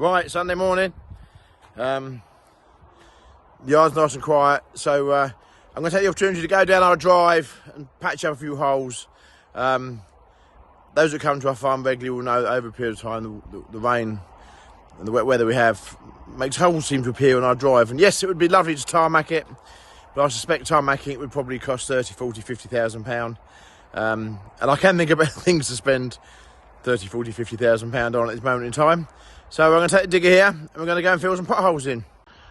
Right, Sunday morning. The yard's nice and quiet, so I'm going to take the opportunity to go down our drive and patch up a few holes. Those that come to our farm regularly will know that over a period of time the rain and the wet weather we have makes holes seem to appear on our drive. And yes, it would be lovely to tarmac it, but I suspect tarmacking it would probably cost 30, 40, 50,000 pounds. And I can think about things to spend 30, 40, 50,000 pounds on at this moment in time. So I'm going to take the digger here and we're going to go and fill some potholes in.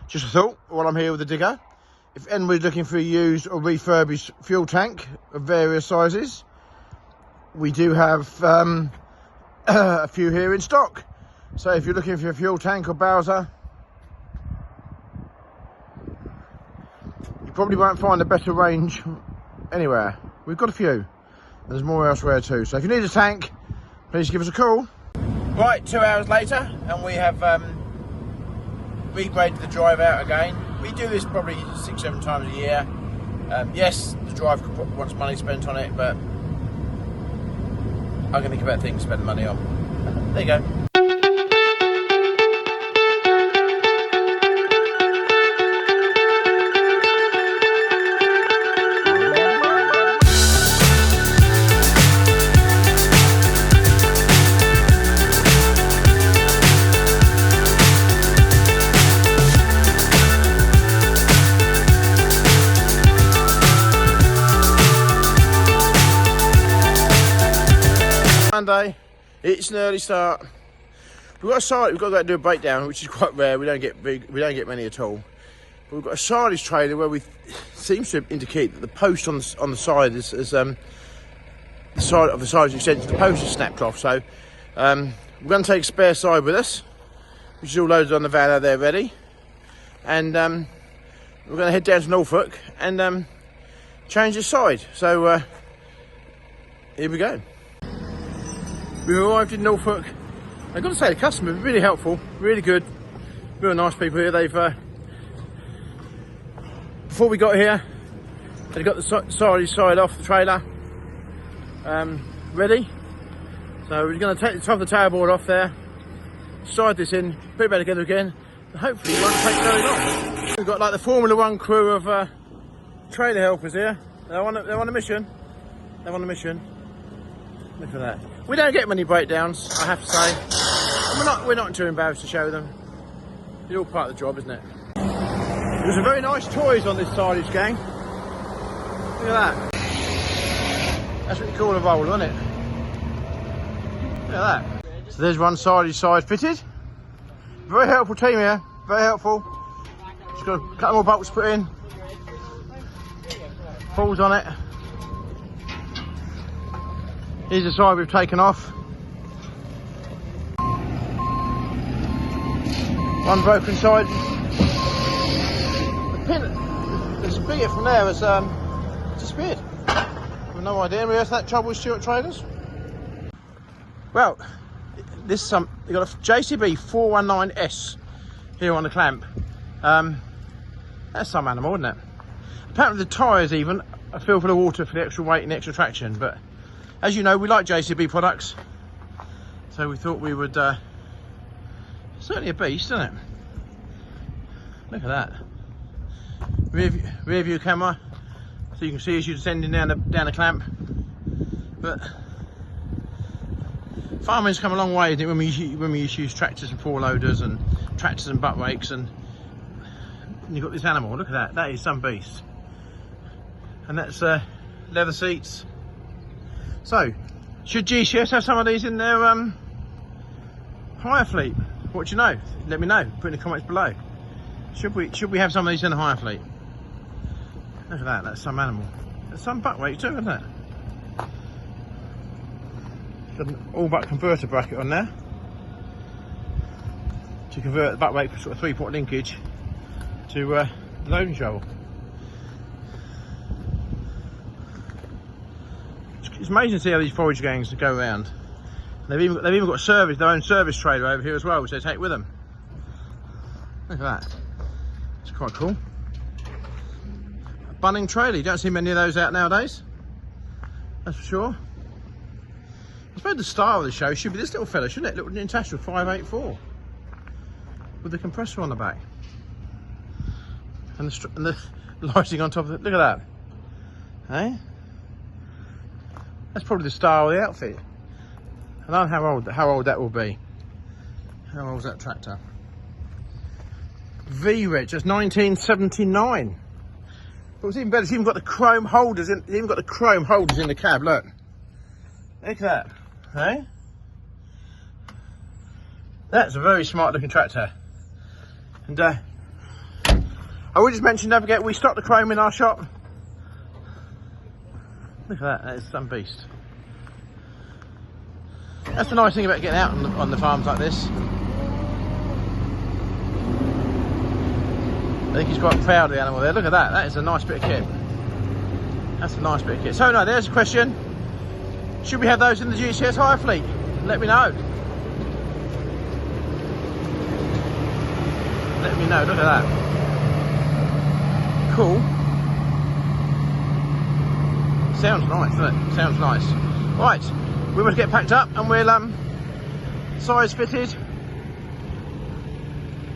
Just a thought while I'm here with the digger. If anybody's looking for a used or refurbished fuel tank of various sizes, we do have a few here in stock. So if you're looking for a fuel tank or Bowser, you probably won't find a better range anywhere. We've got a few. There's more elsewhere too. So if you need a tank, please give us a call. Right, 2 hours later, and we have regraded the drive out again. We do this probably 6-7 times a year. Yes, the drive wants money spent on it, but I can think about things to spend money on. There you go. Monday, it's an early start. We've got to go and do a breakdown, which is quite rare. We don't get many at all. But we've got a silage trailer where we seems to indicate that the post on the side is the side of the silage extension. The post is snapped off. So we're going to take a spare side with us, which is all loaded on the van out there ready, and we're going to head down to Norfolk and change the side. So here we go. We arrived in Norfolk. I've got to say, the customer was really helpful, really good, real nice people here. They've before we got here, they got the silage side off the trailer ready. So we're going to take the top of the tower board off there, slide this in, put it back together again, and hopefully it won't take very long. We've got like the Formula 1 crew of trailer helpers here. They're on a mission. They're on a mission. Look at that. We don't get many breakdowns, I have to say. And we're not too embarrassed to show them. It's all part of the job, isn't it? There's some very nice toys on this silage gang. Look at that. That's what you call a roll, isn't it? Look at that. So there's one silage side fitted. Very helpful team here. Very helpful. Just got a couple more bolts put in. Falls on it. Here's the side we've taken off. One broken side. The spigot from there has disappeared. I've no idea. We have that trouble with Stuart Trailers. Well, this you've got a JCB 419S here on the clamp. That's some animal, isn't it? Apparently the tyres even are filled full of water for the extra weight and extra traction, but as you know, we like JCB products, so we thought we would, certainly a beast, isn't it? Look at that. Rear view camera, so you can see as you're descending down the clamp. But farming's come a long way, isn't it, when we used to use tractors and four-loaders and tractors and butt rakes, and you've got this animal. Look at that, that is some beast. And that's leather seats. So, should GCS have some of these in their hire fleet? What do you know? Let me know. Put in the comments below. Should we have some of these in the hire fleet? Look at that. That's some animal. That's some butt weight too, isn't it? Got an all-butt converter bracket on there to convert the butt weight for sort of 3-point linkage to the loading shovel. It's amazing to see how these forage gangs go around. They've even got their own service trailer over here as well, which they take with them. Look at that. It's quite cool. A bunning trailer. You don't see many of those out nowadays. That's for sure. I suppose the style of the show should be this little fella, shouldn't it? Little Natasha 584. with the compressor on the back. And the lighting on top of it. Look at that. Hey? That's probably the style of the outfit. I don't know how old that will be. How old is that tractor? V-Reg, that's 1979. But what's even better, it's even got the chrome holders in. It's even got the chrome holders in the cab. Look at that. Hey? That's a very smart looking tractor. And I would just mention, don't forget, we stock the chrome in our shop. Look at that, that is some beast. That's the nice thing about getting out on the farms like this. I think he's quite proud of the animal there. Look at that, that is a nice bit of kit. That's a nice bit of kit. So no, there's a question. Should we have those in the GCS hire fleet? Let me know. Let me know, look at that. Cool. Sounds nice, doesn't it? Sounds nice. Right, we must get packed up and we'll size fitted.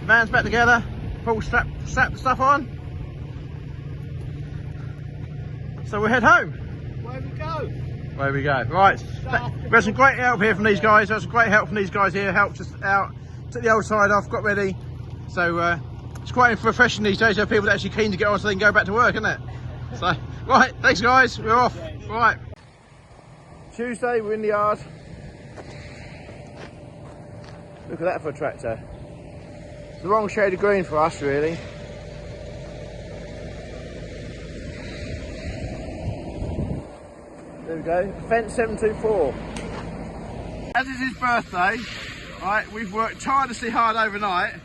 Van's back together. Pull strap the stuff on. So we'll head home. Where we go? Where we go. Right. We've had some great help here from these guys. There's some great help from these guys here. Helped us out. Took the old side off, got ready. So it's quite refreshing these days. There are people that are actually keen to get on so they can go back to work, isn't it? So, right, thanks guys, we're off. Right. Tuesday, we're in the yard. Look at that for a tractor. It's the wrong shade of green for us, really. There we go, Fence 724. As is his birthday, right, we've worked tirelessly hard overnight.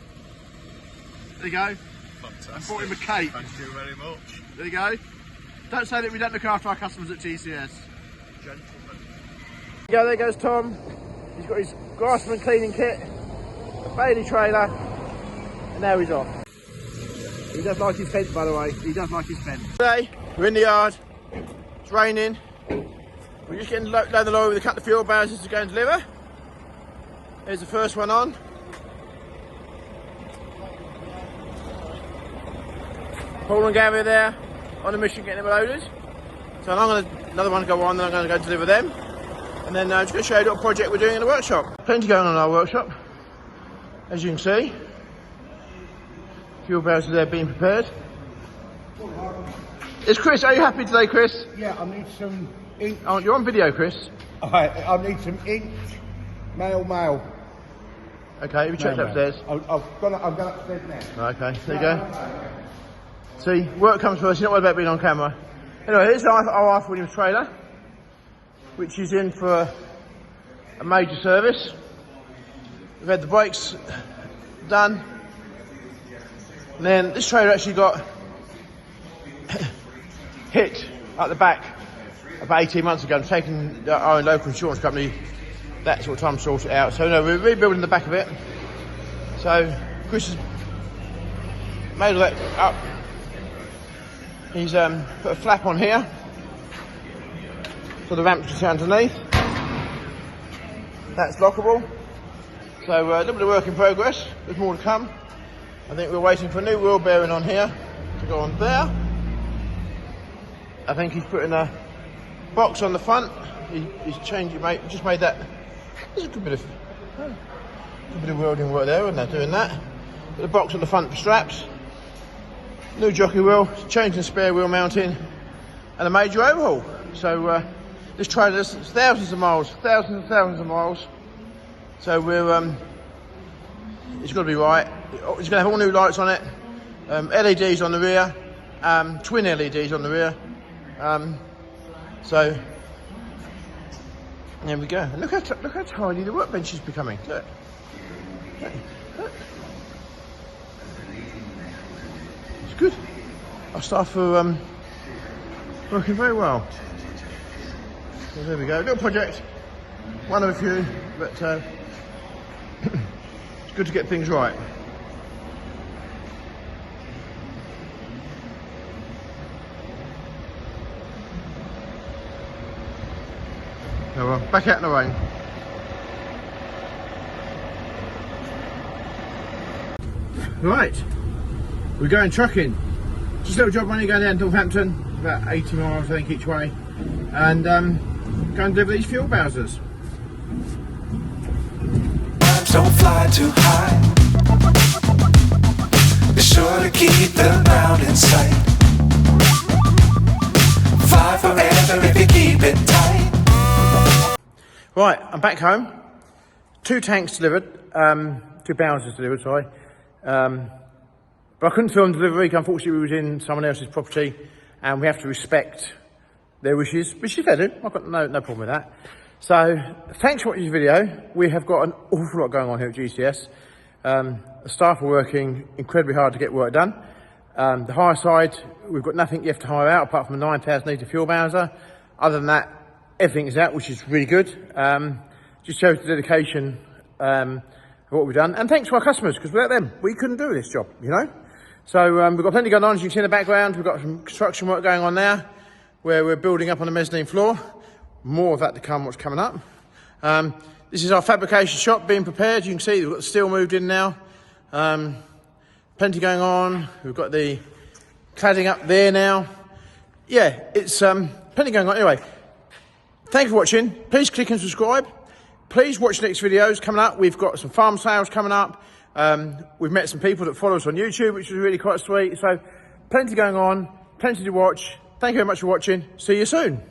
There you go. Fantastic. I bought him a cake. Thank you very much. There you go. Don't say that we don't look after our customers at GCS. Gentlemen. There goes Tom. He's got his grassman cleaning kit, a Bailey trailer, and now he's off. He does like his fence, by the way. He does like his fence. Today, we're in the yard. It's raining. We're just getting load the lorry with a couple of fuel barrels to go and deliver. There's the first one on. Paul and Gary there on a mission getting them loaded. So I'm going to another one go on, then I'm going to go deliver them. And then I'm just going to show you a little project we're doing in the workshop. Plenty going on in our workshop, as you can see. Fuel barrels are there being prepared. Is Chris, are you happy today, Chris? Yeah, I need some ink. Oh, you're on video, Chris. I need some ink. Mail. Okay, have you checked upstairs? I've gone upstairs now. Okay, there you go. See, work comes first, you're not worried about being on camera. Anyway, here's our Arthur Williams trailer, which is in for a major service. We've had the brakes done. And then this trailer actually got hit at the back about 18 months ago and taken our own local insurance company that sort of time to sort it out. So no, we're rebuilding the back of it. So Chris has made all that up. He's put a flap on here for the ramp to sit underneath. That's lockable. So a little bit of work in progress. There's more to come. I think we're waiting for a new wheel bearing on here to go on there. I think he's putting a box on the front. He's changed it, mate. Just made that. There's a good bit of welding work there, isn't there? Doing that. Put a box on the front for straps. New jockey wheel, changing the spare wheel mounting, and a major overhaul. So this trailer is thousands and thousands of miles. So we're it's got to be right. It's going to have all new lights on it, LEDs on the rear, twin LEDs on the rear. So there we go. And look how tiny the workbench is becoming. Look. It's good. Our staff are working very well. So there we go. Little project, one of a few, but it's good to get things right. Oh well, back out in the rain. Right, we're going trucking. Just a little job money going down to Northampton, about 80 miles I think each way, and go and deliver these fuel bowsers. Don't fly too high. Be sure to keep the ground in sight. Fly forever if you keep it tight. Right, I'm back home. 2 tanks delivered, 2 bowsers delivered, sorry. But I couldn't film delivery, unfortunately we was in someone else's property and we have to respect their wishes, which is fair to. I've got no problem with that. So, thanks for watching this video. We have got an awful lot going on here at GCS. The staff are working incredibly hard to get work done. The hire side, we've got nothing left to hire out apart from a 9,000 litre fuel bowser. Other than that, everything is out, which is really good. Just shows the dedication of what we've done. And thanks to our customers, because without them, we couldn't do this job, you know? So we've got plenty going on, as you can see in the background. We've got some construction work going on now, where we're building up on the mezzanine floor. More of that to come, what's coming up. This is our fabrication shop being prepared. You can see we've got the steel moved in now. Plenty going on. We've got the cladding up there now. Yeah, it's plenty going on. Anyway, thank you for watching. Please click and subscribe. Please watch the next videos coming up. We've got some farm sales coming up. We've met some people that follow us on YouTube, which is really quite sweet. So plenty going on, plenty to watch. Thank you very much for watching. See you soon.